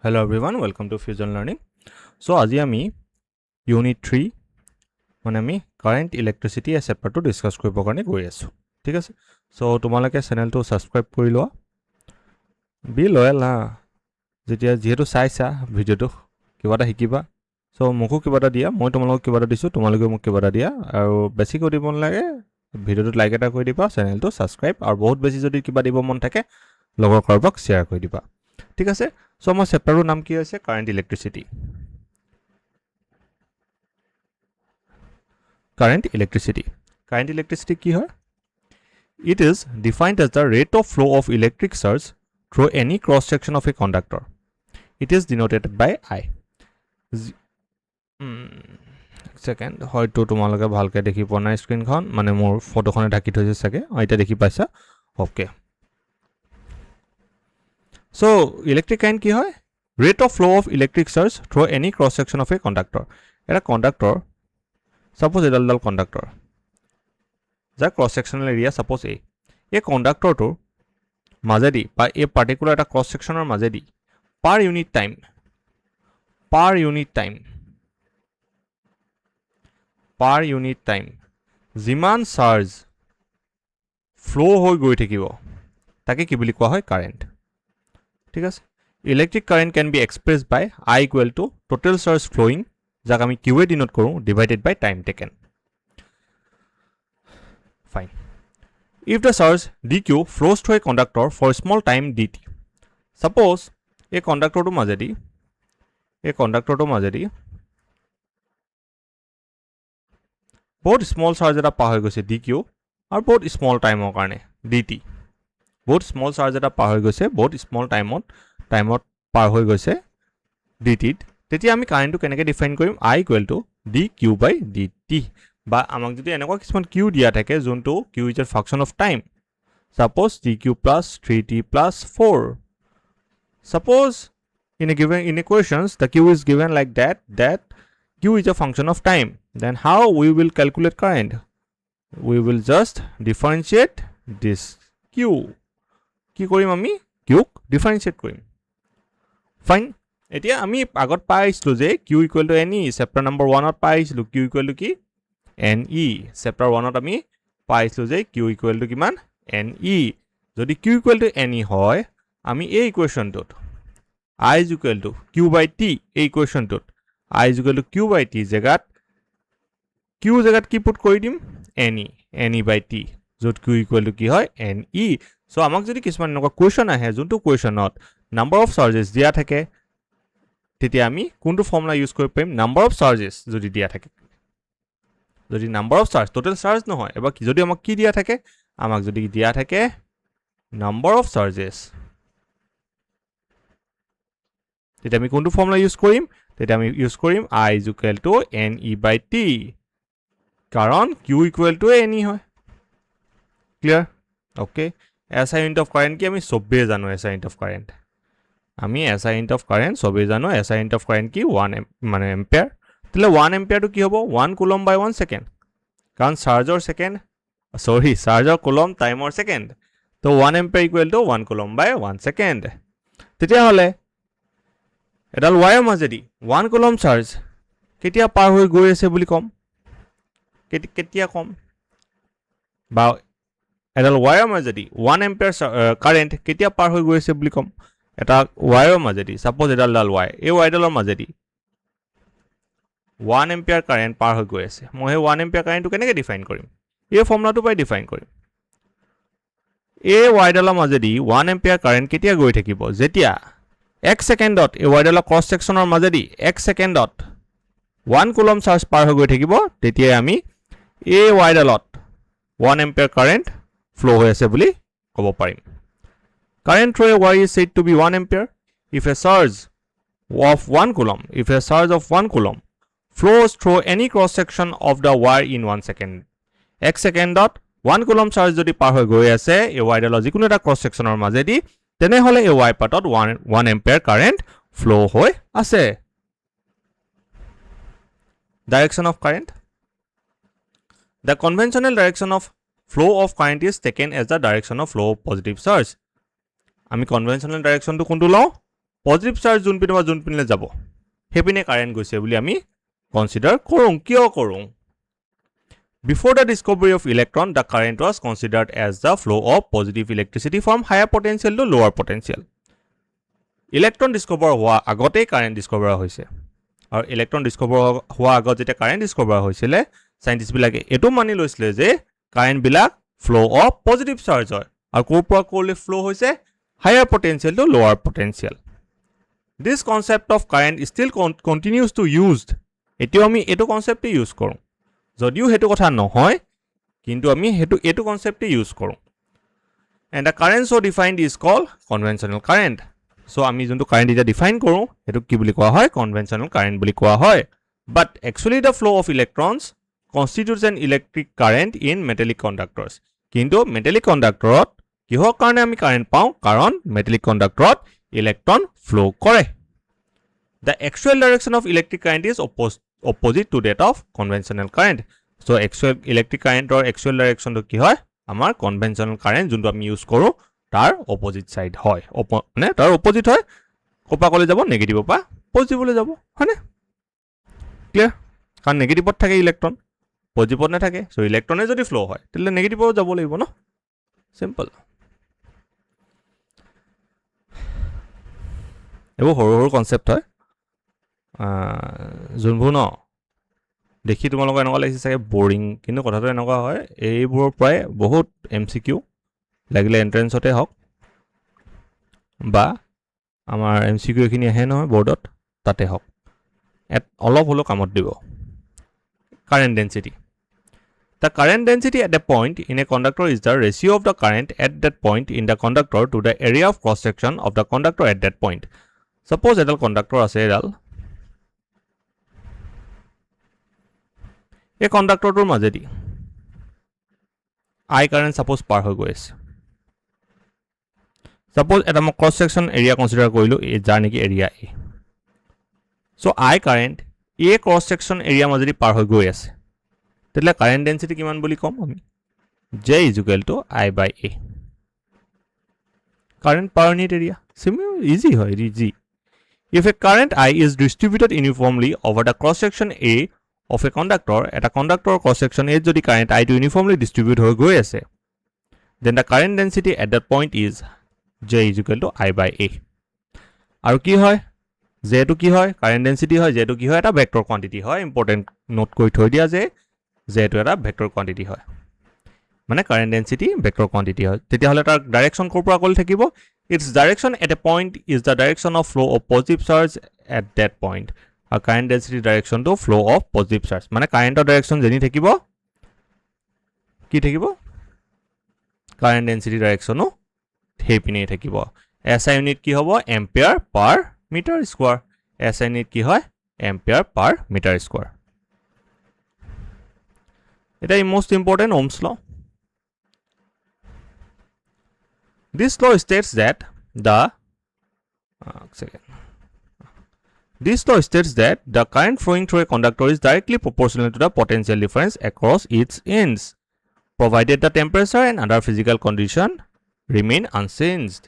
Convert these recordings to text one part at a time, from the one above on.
Hello everyone, welcome to Fusion Learning. So আজি আমি Unit 3 মানে আমি Current Electricity a chapter to discuss কৰিব কাৰণে গৈ আছো ঠিক আছে সো তোমালোকে চেনেলটো সাবস্ক্ৰাইব কৰি লোৱা বি লয়াল না যেতিয়া যেহেতু চাইছা ভিডিওটো কিবা এটা শিকিবা সো মোকো কিবা এটা দিয়া মই তোমালোকক কিবা এটা দিছো তোমালোকে মোক কিবা এটা দিয়া আৰু বেছি কৰি দিব লাগে ভিডিওটো লাইক এটা কৰি দিবা চেনেলটো সাবস্ক্ৰাইব আৰু বহুত বেছি যদি কিবা দিব মন থাকে লগৰ কাৰোবাক শেয়াৰ কৰি দিবা ঠিক আছে So, my chapter name ki hoise current electricity. Current electricity. Current electricity ki hoy? It is defined as the rate of flow of electric surge through any cross section of a conductor. It is denoted by I. Second, hoyto tumaloke bhalke dekhi pona screen khon mane mor photo khone dhaki thoise sage eta dekhi paisa okay. So, electric current ki hoy? Rate of flow of electric surge through any cross section of a conductor. Eta conductor, suppose edal conductor. The cross sectional area suppose A. A conductor to মাজেদি বা a particular eta cross sectional মাজেদি per unit time jiman surge flow hoi goi thakibo take ki boli koa hoy current. ঠিক আছে electric current can be expressed by I equal to total surge flowing jak ami q e denote koru divided by time taken fine if the surge dq flows through a conductor for small time dt suppose a conductor to majedi both small surge eta pa hoy goise dq or both small time or karone dt both small charge eta par hoy goise both small time par hoy goise dt তেতিয়া আমি current two কেনেকে define কৰিম I equal to dq by dt বা আমাক যদি এনেকুৱা কিছুমান q দিয়া থাকে যোনটো q is a function of time suppose dq plus 3t plus 4 suppose in equations the q is given like that q is a function of time then how we will calculate current we will just differentiate this q কি কৰিম আমি কিউক ডিফাৰেনশিয়েট কৰিম fine এতিয়া আমি আগত পাইছিলো যে q equal to ne chapter number 1 ত পাইছিলো q ইকুৱেল টু কি ne চেপ্টাৰ 1 ত আমি পাইছিলো যে q ইকুৱেল টু কিমান ne যদি q ইকুৱেল টু ne হয় আমি এই ইকুৱেচনটোত I is equal to q by t এই ইকুৱেচনটোত I is equal to q by t জেগাত q জেগাত কি পুট কৰি দিম ne by t যত q ইকুৱেল টু কি হয় ne So, আমাক যদি কিছুমান এনেকুৱা কোৱেশ্চন আহে যোনটো কোৱেশ্চনত নাম্বাৰ অফ চাৰ্জেছ দিয়া থাকে তেতিয়া আমি কোনটো ফৰ্মুলা ইউজ কৰিব পাৰিম নাম্বাৰ অফ চাৰ্জেছ যদি দিয়া থাকে যদি number of charge total charge নহয় এবা কি যদি আমাক কি দিয়া থাকে আমাক যদি দিয়া থাকে নাম্বাৰ অফ চাৰ্জেছ তেতিয়া আমি কোনটো ফৰ্মুলা ইউজ কৰিম তেতিয়া আমি ইউজ কৰিম I is equal to ne by t কাৰণ q equal to ne হয় clear okay SI unit of current কি আমি সবে জানো SI unit of current আমি SI unit of current সবে জানো SI unit of current কি 1 মানে एंपियर তাহলে 1 एंपियर তো কি হ'ব 1 কুলম বাই 1 সেকেন্ড কারণ চাৰ্জৰ সেকেন্ড সৰি চাৰ্জৰ কুলম টাইমৰ সেকেন্ড তো 1 ampere equal to 1 coulomb by 1 second তেতিয়া হলে এডাল ওয়ায়াৰ মাজেদি 1 কুলম চাৰ্জ কেতিয়া পাৰ হৈ গৈ আছে বুলি কম কেতিয়া কম বা এডাল ওয়ায়াৰ মাজেদি 1 एंपियर কাৰেন্ট কেতিয়া পাৰ হৈ গৈছে বুলি কম এটা ওয়ায়াৰ মাজেদি সাপোজ এডাল ওয়ায়াৰ এই ওয়ায়াৰডালৰ মাজেদি 1 एंपियर কাৰেন্ট পাৰ হৈ গৈ আছে মই এই 1 एंपियर কাৰেন্টটো কেনেকৈ ডিফাইন কৰিম এই ফৰ্মুলাটো পাই ডিফাইন কৰিম এই ওয়ায়াৰডালৰ মাজেদি 1 एंपियर কাৰেন্ট কেতিয়া গৈ থাকিব যেতিয়া 1 সেকেন্ডত এই ওয়ায়াৰডালৰ ক্ৰছ সেকশনৰ মাজেদি 1 সেকেন্ডত 1 কুলম চাৰ্জ পাৰ হৈ গৈ থাকিব তেতিয়া আমি এই ওয়ায়াৰডালত 1 एंपियर কাৰেন্ট flow হৈ আছে বুলি ক'ব পাৰিম current through a wire is said to be 1 ampere if a surge of 1 coulomb flows through any cross section of the wire in 1 second 1 সেকেন্ডত 1 coulomb charge যদি পাৰ হৈ গৈ আছে এই ওয়ায়াৰডালৰ যিকোনো এটা ক্ৰছ সেকশনৰ মাজেদি তেনে হলে এই ওয়ায়াৰ পাটত 1 ampere current flow হৈ আছে direction of current the conventional direction of flow of current is taken as the direction of flow of positive charge. আমি conventional direction to কোনটো লও পজিটিভ চাৰ্জ যোন পিনলে যাব হেপিনে কাৰেন্ট গৈছে বুলি আমি কনসিডাৰ কৰোঁ কিয় কৰোঁ Before the discovery of electron, the current was considered as the flow of positive electricity from higher potential to lower potential. Electron discover হোৱা আগতে current discover হৈছে আৰু electron discover হোৱা আগত যেতিয়া current discover হৈছিলে scientists বিলাকে এটো মানি লৈছিলে যে current বিলাক flow of positive charge হয় আৰু ক'ৰ পৰা ক'লৈ flow হৈছে higher potential to lower potential. This concept of current still continues to used. এতিয়াও আমি এটো কনসেপ্টে ইউজ কৰোঁ যদিও হেতু কথা নহয় কিন্তু আমি এটো কনসেপ্টে ইউজ কৰোঁ and the current so defined is called conventional current so আমি যোনটো কারেন্ট এটা ডিফাইন কৰোঁ হেতু কি বুলি কোৱা হয় conventional current বুলি কোৱা হয় but actually the flow of electrons constitutes an electric current in metallic conductors কিন্তু metallic conductorত কিহৰ কাৰণে আমি কাৰেন্ট পাওঁ কাৰণ metallic conductorত electron flow কৰে the actual direction of electric current is opposite to that of conventional current so actual electric current or actual direction to কি হয় আমাৰ conventional current যোনটো আমি ইউজ কৰোঁ তাৰ opposite side হয় মানে তাৰ opposite হয় কোপা কলে যাব নেগেটিভ পা পজিটিভলে যাব হয়নে ক্লিয়াৰ কাৰণ নেগেটিভত থাকে ইলেক্ট্ৰন পজিটিভত না থাকে সো ইলেক্ট্ৰনে যদি ফ্লো হয় তেলে নেগেটিভত যাব লাগিব ন সিম্পল এবোৰ সৰু কনসেপ্ট হয় যোনবোৰ ন দেখি তোমালোক এনেকুৱা লাগিছে চাগে বোৰিং কিন্তু কথাটো এনেকুৱা হয় এইবোৰৰ প্ৰায় বহুত এমসিকিউ লাগিলে এন্ট্ৰেন্সতে হওক বা আমাৰ এমসিকিউ খিনি আহে নহয় বৰ্ডত তাতে হওক অলপ হলো কামত দিব current density the current density at a point in a conductor is the ratio of the current at that point in the conductor to the area of cross section of the conductor at that point suppose এডাল conductor আছে এডাল এই কন্ডাক্টৰটোৰ মাজেদি I current suppose পাৰ হৈ গৈ আছে suppose এটা মই cross section area consider কৰিলো এই যাৰ নেকি area A so I current এই cross section area মাজেদি পাৰ হৈ গৈ আছে তেলে current density কিমান বুলি কম আমি J = I by A current per unit area simple easy হয় easy if a current I is distributed uniformly over the cross section A of a conductor at a conductor cross section A যদি current I to uniformly distribute হৈ গৈ আছে then the current density at that point is J = I by A আৰু কি হয় J to কি হয় current density হয় J to কি হয় এটা vector quantity হয় important note কৰি থৈ দিয়া যে J to এটা vector quantity হয় মানে current density vector quantity হয় তেতিয়া হলে তাৰ direction ক'ৰ পৰা ক'ল থাকিব its direction at a point is the direction of flow of positive charge at that point a current density direction to flow of positive charge মানে current direction যেনি থাকিব কি থাকিব current density direction ও হেপিনে থাকিব SI unit কি হ'ব ampere per meter square SI unit কি হয় ampere per meter square এটা most important Ohm's law this law states that This law states that the current flowing through a conductor is directly proportional to the potential difference across its ends, provided the temperature and other physical condition remain unchanged.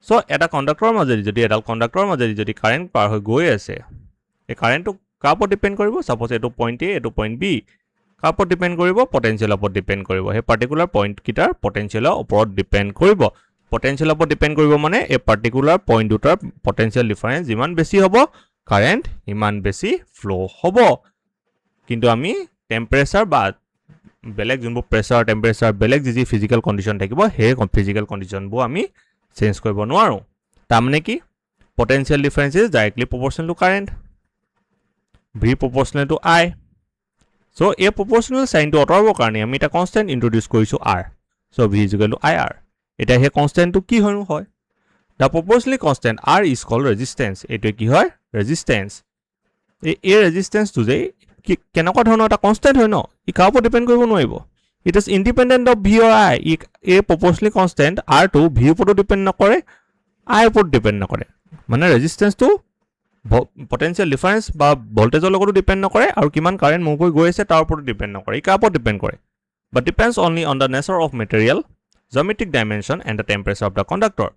So, at a conductor মাজেদি যদি current পাৰ হৈ গৈ আছে, এই current টো কাৰ ওপৰত depend কৰিব? Suppose এটো point A, এটো point B, কাৰ ওপৰত ডিপেন্ড কৰিব? Potential ওপৰত ডিপেন্ড কৰিব। সেই particular point কিটাৰ potential ওপৰত ডিপেন্ড কৰিব। Potential ওপৰত ডিপেন্ড কৰিব মানে এই particular point দুটাৰ potential difference যিমান বেছি হ'ব current ইমান বেছি flow হ'ব কিন্তু আমি টেম্পাৰেচাৰ বা বেলেগ যোনবোৰ প্ৰেসাৰ টেম্পাৰেচাৰ বেলেগ যি ফিজিক্যাল কন্ডিশন থাকিব সেই ফিজিক্যাল কন্ডিশন বো আমি চেঞ্জ কৰিব নোৱাৰো তাৰমানে কি potential difference is directly proportional to current V proportional to I so a proportional sign to অতৰাবৰ কাৰণে আমি এটা কনস্ট্যান্ট ইন্ট্ৰোডিউস কৰিছো R so V = IR এটা হে কনস্ট্যান্ট টু কি হয় The proportionally constant R is called resistance. এটো কি হয় resistance. এই resistance to যে কেনেকুৱা ধৰণৰ এটা constant হয় ন ই কাৰ ওপৰত ডিপেন্ড কৰিব নোৱাৰিব it is independent of V or I এই proportionally constant R to V ওপৰত ডিপেন্ড নকৰে I ওপৰত ডিপেন্ড নকৰে মানে resistance to potential difference বা ভোল্টেজৰ লগতো ডিপেন্ড নকৰে আৰু কিমান কাৰেন্ট মুভ হৈ গৈ আছে তাৰ ওপৰত ডিপেন্ড নকৰে ই কাৰ ওপৰত ডিপেন্ড কৰে but depends only on the nature of material geometric dimension and the temperature of the conductor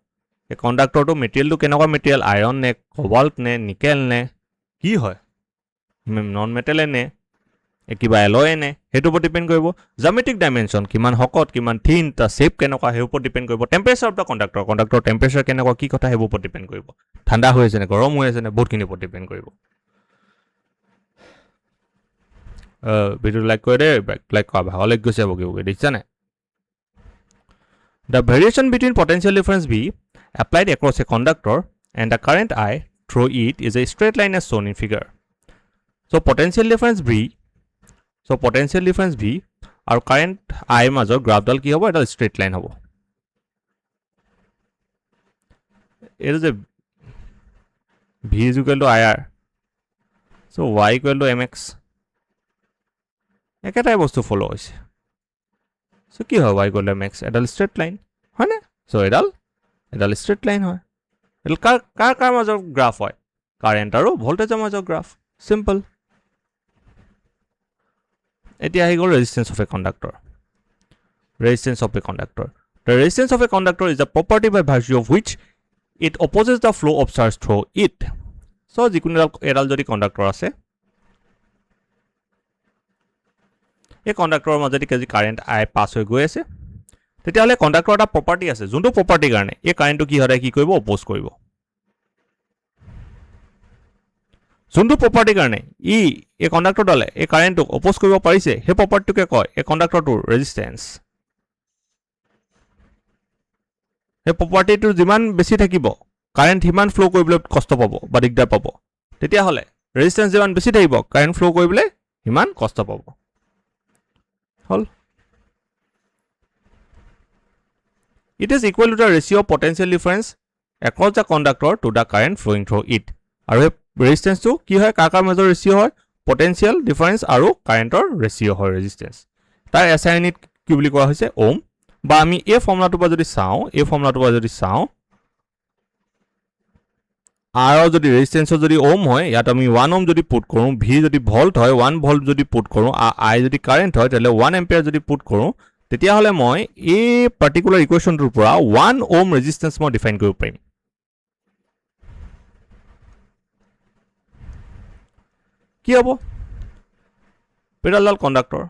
এই কণ্ডাক্টৰটো মেটেৰিয়েলটো কেনেকুৱা মেটেৰিয়েল আইৰণ নে কোবাল্ট নে নিকেল নে কি হয় নন মেটেলে নে কিবা এলয়ে নে সেইটোৰ ওপৰত ডিপেণ্ড কৰিব জ্যামিতিক ডাইমেনশ্যন কিমান শকত কিমান থিন তাৰ শেপ কেনেকুৱা সেইৰ ওপৰত ডিপেণ্ড কৰিব temperature of the conductor temperature কেনেকুৱা কি কথা সেইবোৰ ওপৰত ডিপেণ্ড কৰিব ঠাণ্ডা হৈ আছে নে গৰম হৈ আছে নে বহুতখিনিৰ ওপৰত ডিপেণ্ড কৰিব ভিডিঅ'টো লাইক কৰি দে লাইক কৰা ভাগলৈ গৈছে বগি দেখিছা নে The variation between potential difference V applied across a conductor and the current I through it is a straight line as shown in figure. So potential difference V আৰু current I মাজৰ গ্ৰাফডাল কি হ'ব এটা straight line হ'ব it is a V is equal to IR so Y equal to MX একেটাই বস্তু ফলো হৈছে so কি হয় y equal to mx এডাল straight line হয় না so এডাল straight line হয় এডাল কাৰ মাজৰ গ্ৰাফ হয় কাৰেন্ট আৰু ভোল্টেজৰ মাজৰ গ্ৰাফ সিম্পল এতিয়া আহি গ'ল resistance of a conductor the resistance of a conductor is a property by virtue of which it opposes the flow of charge through it so যিকোনো এডাল যদি কণ্ডাক্টৰ আছে এই কণ্ডাক্টৰৰ মাজেদি যদি কাৰেন্ট আই পাস হৈ গৈ আছে তেতিয়াহলে কণ্ডাক্টৰ এটা প্ৰপাৰ্টি আছে যোনটো প্ৰপাৰ্টিৰ কাৰণে এই কাৰেন্টটো কি হয় কি কৰিব অপোজ কৰিব যোনটো প্ৰপাৰ্টিৰ কাৰণে এই কণ্ডাক্টৰডালে এই কাৰেন্টটোক অপোজ কৰিব পাৰিছে সেই প্ৰপাৰ্টিটোকে কয় এই কণ্ডাক্টৰটোৰ ৰেজিস্ট্যান্স এই প্ৰপাৰ্টিটো যিমান বেছি থাকিব কাৰেন্ট হিমান ফ্লো কৰিবলৈ কষ্ট পাব বা দিগদাৰ পাব তেতিয়াহলে ৰেজিস্ট্যান্স যিমান বেছি থাকিব কাৰেন্ট ফ্লো কৰিবলৈ হিমান কষ্ট পাব Hol. It is equal to the ratio of potential difference across the conductor to the current flowing through it. আৰু resistance to কি হয় কাৰ মাজৰ ৰেশিও হয় potential difference আৰু কাৰেন্টৰ ৰেশিও হয় resistance তাৰ SI ইউনিট কি বুলি কোৱা হৈছে ওম বা আমি এই ফৰ্মুলাটো পৰা যদি চাওঁ R যদি ৰেজিস্ট্যান্স যদি ওম হয় ইয়াত আমি 1 ওম যদি পুট কৰো V যদি ভোল্ট হয় 1 ভোল্ট যদি পুট কৰো I যদি কাৰেন্ট হয় তাহলে 1 এম্পিয়াৰ যদি পুট কৰো তেতিয়া হলে মই এই পাৰ্টিকুলাৰ ইকুৱেশনটোৰ পৰা 1 ওম ৰেজিস্ট্যান্স মই ডিফাইন কৰিব পাৰিম কি হ'ব পেৰালাল কণ্ডাক্টৰ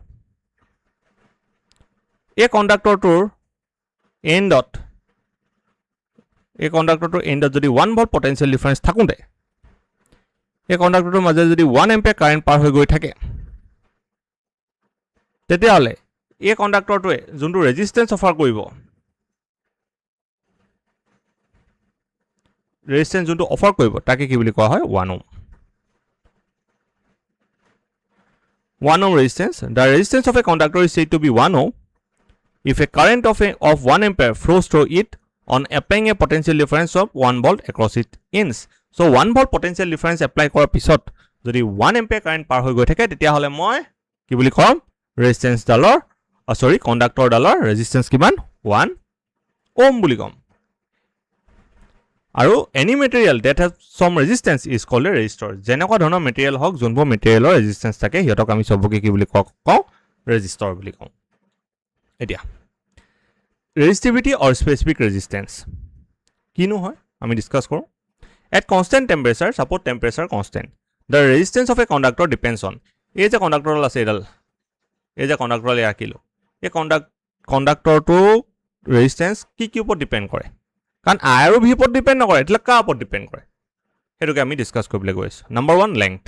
এই কণ্ডাক্টৰটোৰ এন্ডত এই কণ্ডাক্টৰটোৰ এন্ডত যদি 1 ভোল্ট পটেনশিয়াল ডিফাৰেন্স থাকুতে এই কণ্ডাক্টৰটোৰ মাজে যদি 1 এম্পিয়াৰ কাৰেন্ট পাৰ হৈ গৈ থাকে তেতিয়া হলে এই কণ্ডাক্টৰটোৱে যোনটো ৰেজিস্ট্যান্স অফাৰ কৰিব ৰেজিস্ট্যান্স যোনটো অফাৰ কৰিব তাকে কি বুলি কোৱা হয় 1 ওম 1 ohm resistance. The resistance of a conductor is said to be 1 ohm if a current of 1 ampere flows through it on applying a potential difference of 1 volt across its ends. So 1 volt potential difference apply কৰাৰ পিছত যদি 1 ampere current পাৰ হৈ গৈ থাকে তেতিয়া হলে মই কি বুলি কম resistance ডালৰ conductor ডালৰ resistance কিমান 1 ohm বুলি কম আৰু any material that has some resistance is called a resistor যেনেকুৱা ধৰণৰ মেটেৰিয়েল হওক যোনবোৰ মেটেৰিয়েলৰ ৰেজিস্ট্যান্স থাকে হিয়তক আমি সবকে কি বুলি কওঁ ৰেজিস্টৰ বুলি কওঁ এতিয়া resistivity or specific resistance কিনো হয় আমি ডিসকাস কৰো at constant temperature suppose temperature constant the resistance of a conductor depends on এই যে কণ্ডাক্টৰডাল আছে এডাল এই যে কণ্ডাক্টৰডাল ৰাখিলো এই কণ্ডাক্টৰটো ৰেজিস্ট্যান্স কি ওপৰত ডিপেন্ড কৰে কাৰণ I আৰু V ওপৰত ডিপেন্ড নকৰে এটা কাৰ ওপৰত ডিপেন্ড কৰে হেতুকে আমি ডিসকাস কৰিবলৈ গৈ আছো number 1 length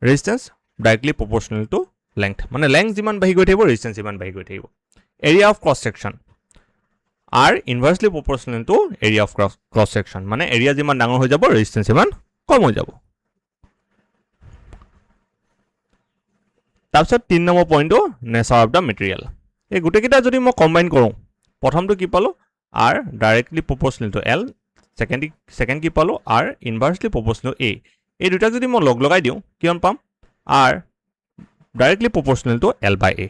resistance directly proportional to length মানে লেংথ যিমান বাঢ়ি গৈ থাকিব ৰেজিস্ট্যান্স যিমান বাঢ়ি গৈ থাকিব area of cross section are inversely proportional to area of cross section মানে area যিমান ডাঙৰ হৈ যাব ৰেজিস্ট্যান্স যিমান কম হৈ যাব তাৰপিছত 3 নম্বৰ পইণ্টটো নেচাৰ অফ দা মেটেৰিয়েল এই গুটেকিটা যদি মই কম্বাইন কৰো প্ৰথমটো কি পালো R directly proportional to L second কি পালো R inversely proportional to A এই দুটা যদি মই লগ লগাই দিও কিমান পাম R directly proportional to L by A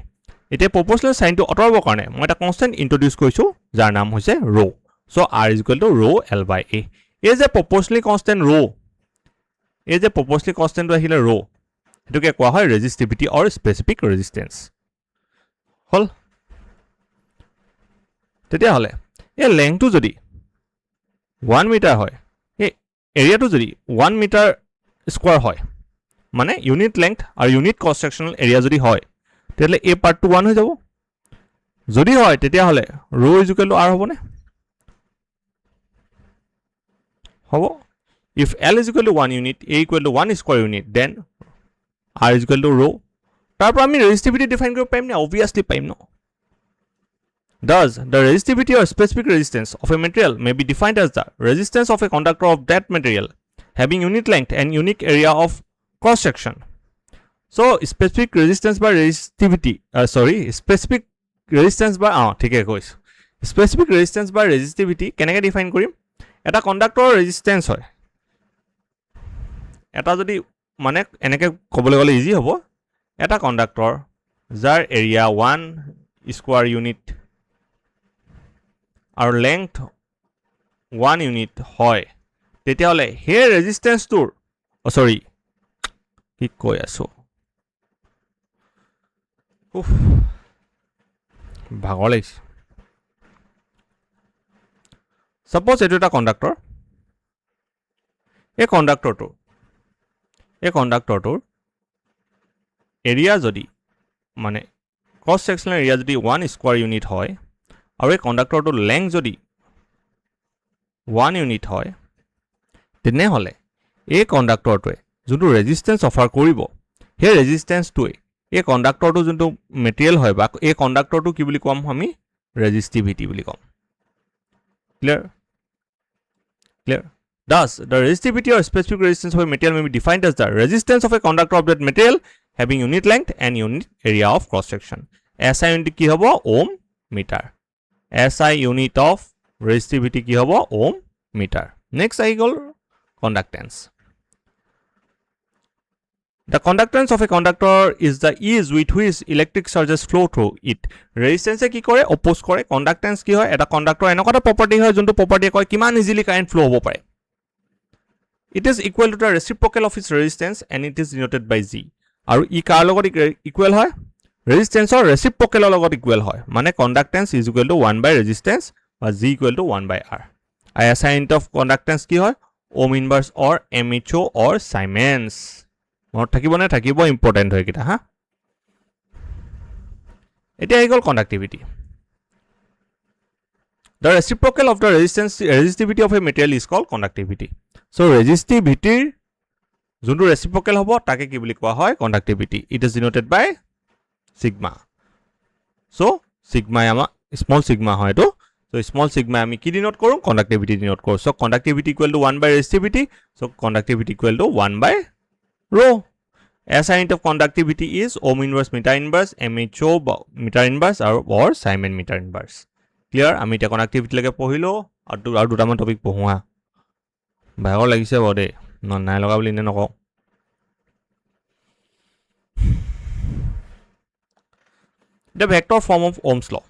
এতিয়া proportional sign টো অতৰাবৰ কাৰণে মই এটা কনস্ট্যান্ট ইন্ট্ৰোডিউস কৰিছো যাৰ নাম হৈছে rho so R is equal to rho L by A এই যে proportionally constant rho এই যে proportionally constant টো আহিলে rho এটোকে কোৱা হয় resistivity or specific resistance হল তেতিয়া হলে এই লেংথটো যদি 1 মিটাৰ হয় এই এৰিয়াটো যদি 1 মিটাৰ স্কোয়াৰ হয় মানে ইউনিট লেংথ আৰু ইউনিট ক্ৰছ সেকশনাল এৰিয়া যদি হয় তেতিয়াহ'লে এই পাৰ্টটো 1 হৈ যাব যদি হয় তেতিয়াহ'লে rho is equal to r হ'বনে হ'ব if L is equal to 1 unit A equal to 1 square unit then R is equal to rho তাৰ পৰা আমি resistivity define কৰিব পাৰিম নে obviously পাৰিম ন Thus, the resistivity or specific resistance of a material may be defined as the resistance of a conductor of that material having unit length and unique area of cross section. So, specific resistance by resistivity, specific resistance by, specific resistance by resistivity, কেনেকৈ define কৰিম? এটা conductor resistance হয়। এটা যদি মানে এনেকৈ ক'বলৈ গ'লে easy হ'ব, এটা conductor যাৰ area 1 square unit আৰু লেংথ 1 ইউনিট হয় তেতিয়াহ'লে সেই ৰেজিষ্টেন্সটোৰ কি কৈ আছো ভাগৰ লাগিছে সাপোজ এইটো এটা কণ্ডাক্টৰ এই কণ্ডাক্টৰটোৰ এৰিয়া যদি মানে ক্ৰছ সেকশনাল এৰিয়া যদি 1 স্কয়াৰ ইউনিট হয় আৰু এই কণ্ডাক্টৰটোৰ লেংথ যদি 1 ইউনিট হয় তেনেহ'লে এই কণ্ডাক্টৰটোৱে যোনটো ৰেজিষ্টেন্স অফাৰ কৰিব সেই ৰেজিষ্টেন্সটোৱে এই কণ্ডাক্টৰটো যোনটো মেটেৰিয়েল হয় বা এই কণ্ডাক্টৰটো কি বুলি কম আমি ৰেজিষ্টিভিটি বুলি কম clear Thus, the resistivity or specific resistance of a material may be defined as the resistance of a conductor of that material having unit length and unit area of cross section. SI unit কি হ'ব ohm meter. SI unit of resistivity কি হ'ব ohm meter. Next আহি গ'ল conductance. The conductance of a conductor is the ease with which electric surges flow through it. Resistance কি কৰে oppose কৰে conductance কি হয় এটা conductor এনেকুৱা এটা property হয় যোনটো property কয় কিমান easily current flow হ'ব পাৰে It is equal to the reciprocal of its resistance and it is denoted by G. আৰু ই কাৰ লগত equal হয় resistance or reciprocal লগত equal হয় মানে conductance is equal to 1 by resistance বা G equal to 1 by R. SI unit of conductance কি হয় ohm inverse or MHO or Siemens. মনত থাকিব নে থাকিব ইম্পৰ্টেন্ট হয় কিটা হা এটা আহি গ'ল conductivity. The reciprocal of the resistivity of a material is called conductivity. So resistivity যোনটো reciprocal হ'ব তাকে কি বুলি কোৱা হয় conductivity. It is denoted by sigma. So sigma আমাৰ small sigma হয় এটো. So small sigma আমি কি denote কৰোঁ conductivity denote কৰোঁ. So conductivity equal to 1 by resistivity. So conductivity equal to 1 by rho. SI unit of conductivity is ohm inverse meter inverse, MHO meter inverse or Siemens meter inverse. Clear? আমি এটা conductivity লৈকে পঢ়িলো আৰু দুটামান topic পঢ়োৱা ভাগৰ লাগিছে বডে নাই লগা বুলি নে নকওঁ The vector form of Ohm's law.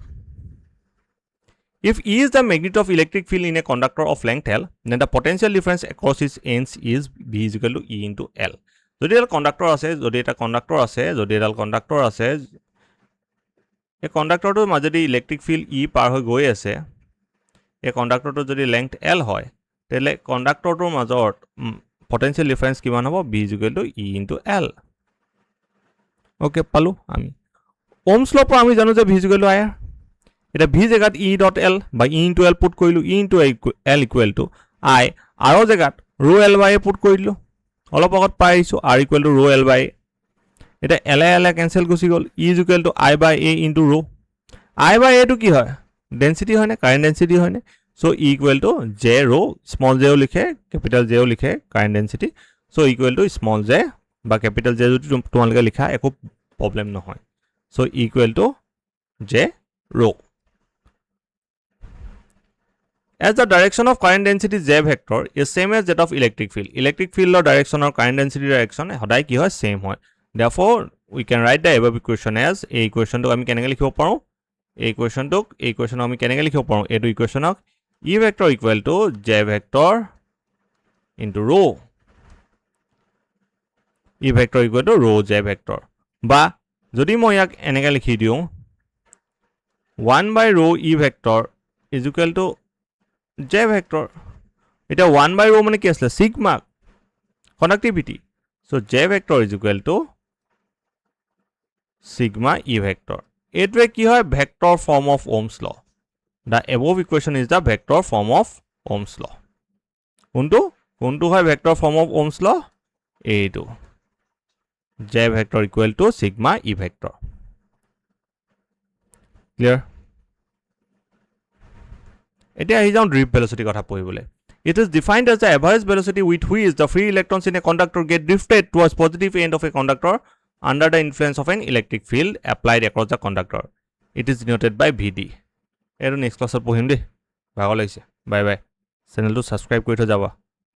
If E is the magnitude of electric field in a conductor of length L, then the potential difference across its ends is V is equal to E into L. যদি এটা conductor আছে এই কণ্ডাক্টৰটোৰ মাজেদি electric field ই পাৰ হৈ গৈ আছে এই কণ্ডাক্টৰটোৰ যদি লেংথ এল হয় তেলে কণ্ডাক্টৰটোৰ মাজত পটেনশিয়েল ডিফাৰেন্স কিমান হ'ব v = e * l ওকে পালো আমি ওহমছ ল পৰা আমি জানো যে v = i এটা v জায়গাত e dot l বা e into l পুট কৰিলো e into l equal to i আৰু জায়গাত rho l by পুট কৰিলো অলপ আগত পাইছো r equal to rho l by এটা l cancel গুছি গল e is equal to I by a into rho I by a to কি হয় ডেনসিটি হয় না কারেন্ট ডেনসিটি হয় না so e equal to j rho small j ও লিখে capital j ও লিখে current density so equal to small j বা capital j যদি তোমালকে লিখা একো প্রবলেম নহয় so equal to j rho As the direction of current density j vector is same as that of electric field or direction or current density direction সদায় কি হয় same হয় Therefore, we can write the above equation as a equation to আমি কেনেকৈ লিখিব পাৰো এই equation আমি কেনেকৈ লিখিব পাৰো এইটো ইকুৱেশ্যনক e vector equal to j vector into rho e vector equal to rho j vector বা যদি মই ইয়াক এনেকৈ লিখি দিও 1 by rho e vector is equal to j vector এটা 1 by rho মানে কি আসলে sigma conductivity. So J vector is equal to sigma E vector. এইটোৱে কি হয় vector form of Ohm's law. The above equation is the vector form of Ohm's law. কোনটো হয় vector form of Ohm's law? এইটো. J vector equal to sigma E vector. Clear? এতিয়া আহি যাওঁ drip velocity কথা পঢ়িবলৈ. It is defined as the average velocity with which the free electrons in a conductor get drifted towards positive end of a conductor under the influence of an electric field applied across the conductor. It is denoted by VD. এইটো next classত পঢ়িম দেই ভাগৰ লাগিছে bye bye চেনেলটো subscribe কৰি থৈ যাবা